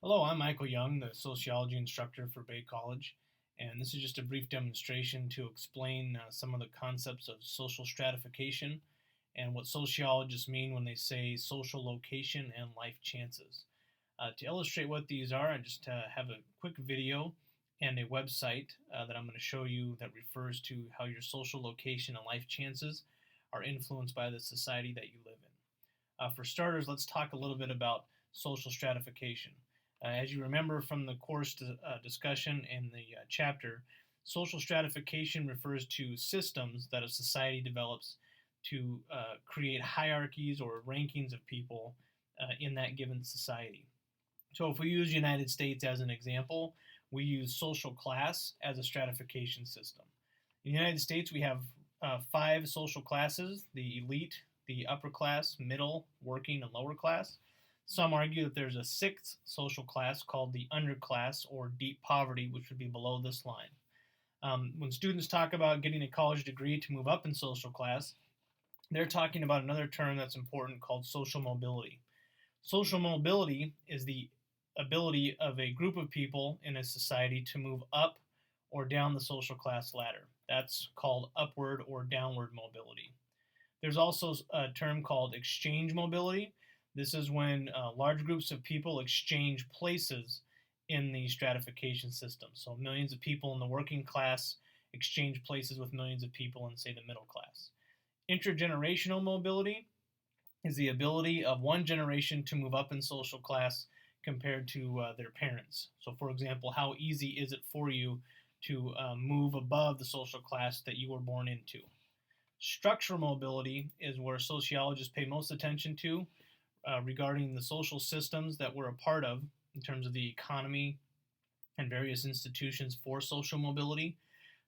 Hello, I'm Michael Young, the sociology instructor for Bay College, and this is just a brief demonstration to explain some of the concepts of social stratification and what sociologists mean when they say social location and life chances. To illustrate what these are, I just have a quick video and a website that I'm going to show you that refers to how your social location and life chances are influenced by the society that you live in. For starters, let's talk a little bit about social stratification. As you remember from the course discussion in the chapter, social stratification refers to systems that a society develops to create hierarchies or rankings of people in that given society. So if we use the United States as an example, we use social class as a stratification system. In the United States, we have 5 social classes: the elite, the upper class, middle, working, and lower class. Some argue that there's a 6th social class called the underclass or deep poverty, which would be below this line. When students talk about getting a college degree to move up in social class, they're talking about another term that's important called social mobility. Social mobility is the ability of a group of people in a society to move up or down the social class ladder. That's called upward or downward mobility. There's also a term called exchange mobility. This is when large groups of people exchange places in the stratification system. So millions of people in the working class exchange places with millions of people in, say, the middle class. Intergenerational mobility is the ability of one generation to move up in social class compared to their parents. So, for example, how easy is it for you to move above the social class that you were born into? Structural mobility is where sociologists pay most attention to regarding the social systems that we're a part of in terms of the economy and various institutions for social mobility.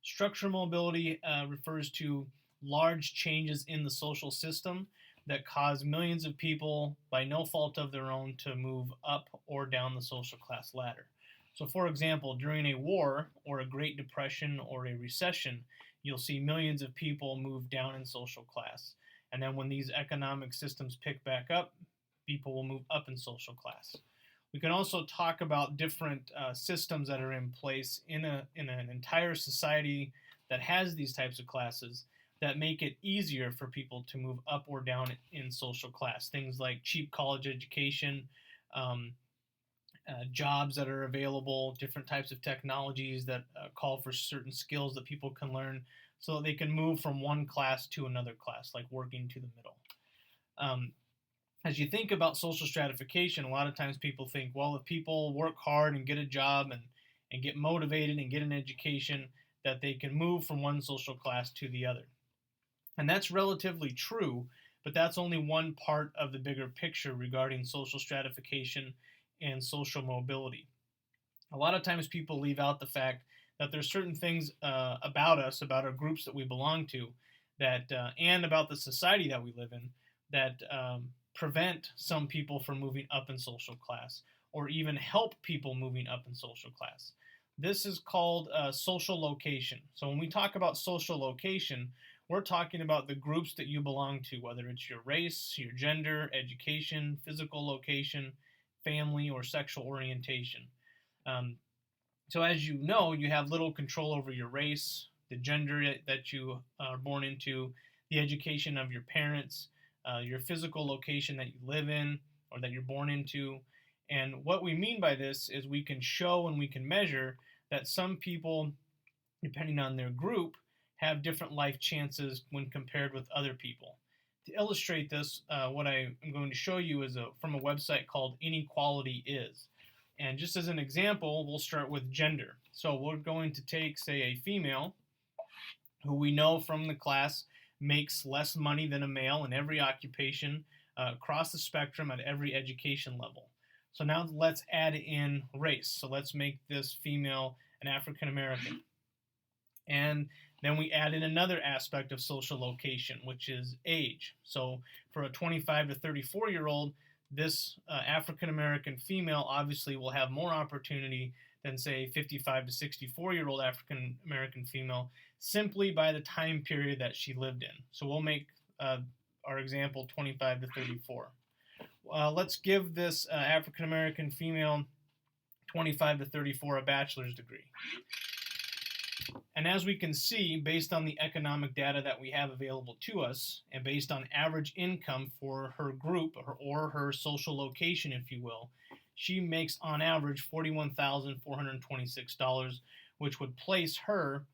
Structural mobility refers to large changes in the social system that cause millions of people, by no fault of their own, to move up or down the social class ladder. So, for example, during a war or a Great Depression or a recession, you'll see millions of people move down in social class. And then when these economic systems pick back up, people will move up in social class. We can also talk about different systems that are in place in an entire society that has these types of classes that make it easier for people to move up or down in social class. Things like cheap college education, jobs that are available, different types of technologies that call for certain skills that people can learn so that they can move from one class to another class, like working to the middle. As you think about social stratification, a lot of times people think, well, if people work hard and get a job and get motivated and get an education, that they can move from one social class to the other. And that's relatively true, but that's only one part of the bigger picture regarding social stratification and social mobility. A lot of times people leave out the fact that there's certain things about us, about our groups that we belong to, that and about the society that we live in, that prevent some people from moving up in social class, or even help people moving up in social class. This is called social location. So when we talk about social location, we're talking about the groups that you belong to, whether it's your race, your gender, education, physical location, family, or sexual orientation. So as you know, you have little control over your race, the gender that you are born into, the education of your parents, your physical location that you live in or that you're born into. And what we mean by this is we can show and we can measure that some people, depending on their group, have different life chances when compared with other people. To illustrate this, what I am going to show you is from a website called Inequality is. And just as an example, we'll start with gender. So we're going to take, say, a female who we know from the class makes less money than a male in every occupation across the spectrum at every education level. So now let's add in race. So let's make this female an African American. And then we add in another aspect of social location, which is age. So for a 25 to 34-year-old, this African American female obviously will have more opportunity than, say, 55 to 64-year-old African American female, simply by the time period that she lived in. So we'll make our example 25 to 34. Let's give this African American female 25 to 34 a bachelor's degree. And as we can see, based on the economic data that we have available to us, and based on average income for her group, or her social location, if you will, she makes on average $41,426, which would place her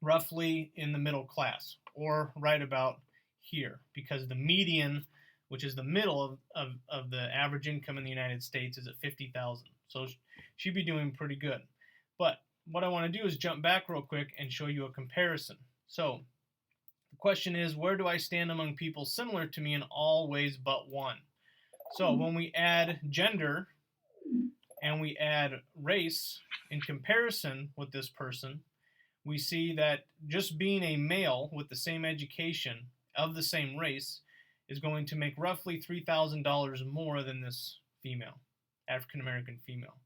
roughly in the middle class, or right about here, because the median, which is the middle of the average income in the United States, is at $50,000. So she'd be doing pretty good. But what I want to do is jump back real quick and show you a comparison. So the question is, where do I stand among people similar to me in all ways but one? So when we add gender and we add race in comparison with this person, we see that just being a male with the same education of the same race is going to make roughly $3,000 more than this female, African American female.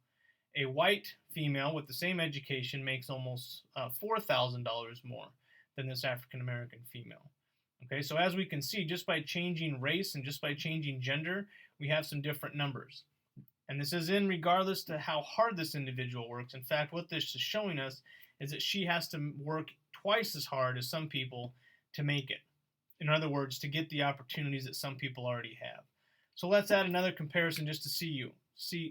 A white female with the same education makes almost $4,000 more than this African American female. Okay, so as we can see, just by changing race and just by changing gender, we have some different numbers. And this is in regardless to how hard this individual works. In fact, what this is showing us is that she has to work twice as hard as some people to make it. In other words, to get the opportunities that some people already have. So let's add another comparison just to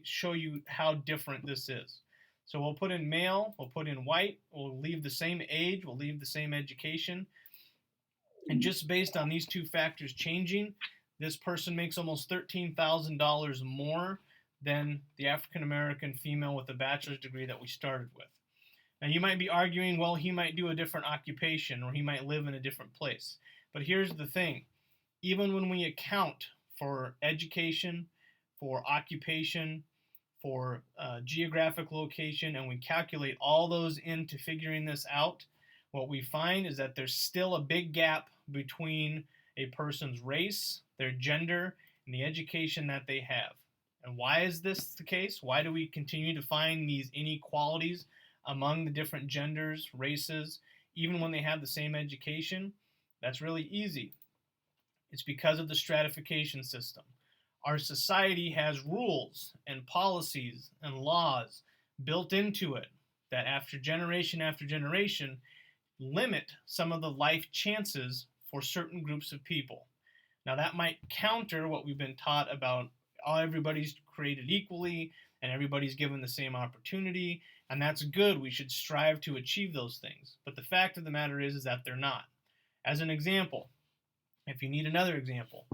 show you how different this is. So we'll put in male, we'll put in white, we'll leave the same age, we'll leave the same education. And just based on these two factors changing, this person makes almost $13,000 more than the African American female with a bachelor's degree that we started with. Now you might be arguing, well, he might do a different occupation or he might live in a different place. But here's the thing, even when we account for education, for occupation, for geographic location, and we calculate all those into figuring this out, what we find is that there's still a big gap between a person's race, their gender, and the education that they have. And why is this the case? Why do we continue to find these inequalities among the different genders, races, even when they have the same education? That's really easy. It's because of the stratification system. Our society has rules and policies and laws built into it that after generation limit some of the life chances for certain groups of people. Now that might counter what we've been taught about everybody's created equally and everybody's given the same opportunity, and that's good. We should strive to achieve those things. But the fact of the matter is that they're not. As an example, if you need another example,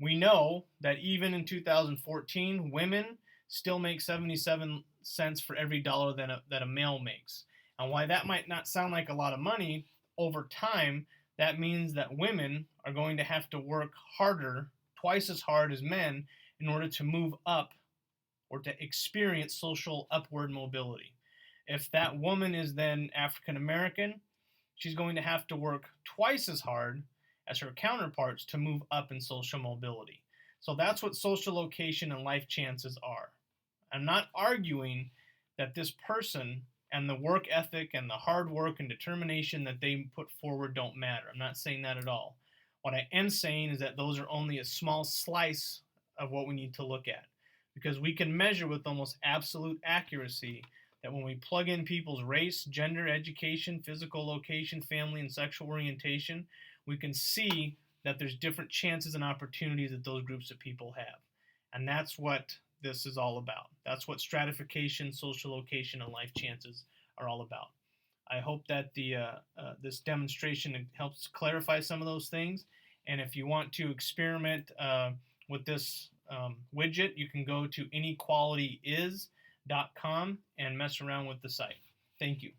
we know that even in 2014, women still make 77 cents for every dollar that a male makes. And why that might not sound like a lot of money, over time, that means that women are going to have to work harder, twice as hard as men, in order to move up or to experience social upward mobility. If that woman is then African American, she's going to have to work twice as hard as her counterparts to move up in social mobility. So that's what social location and life chances are. I'm not arguing that this person and the work ethic and the hard work and determination that they put forward don't matter. I'm not saying that at all. What I am saying is that those are only a small slice of what we need to look at, because we can measure with almost absolute accuracy that when we plug in people's race, gender, education, physical location, family, and sexual orientation, we can see that there's different chances and opportunities that those groups of people have. And that's what this is all about. That's what stratification, social location, and life chances are all about. I hope that this demonstration helps clarify some of those things. And if you want to experiment with this widget, you can go to inequalityis.com and mess around with the site. Thank you.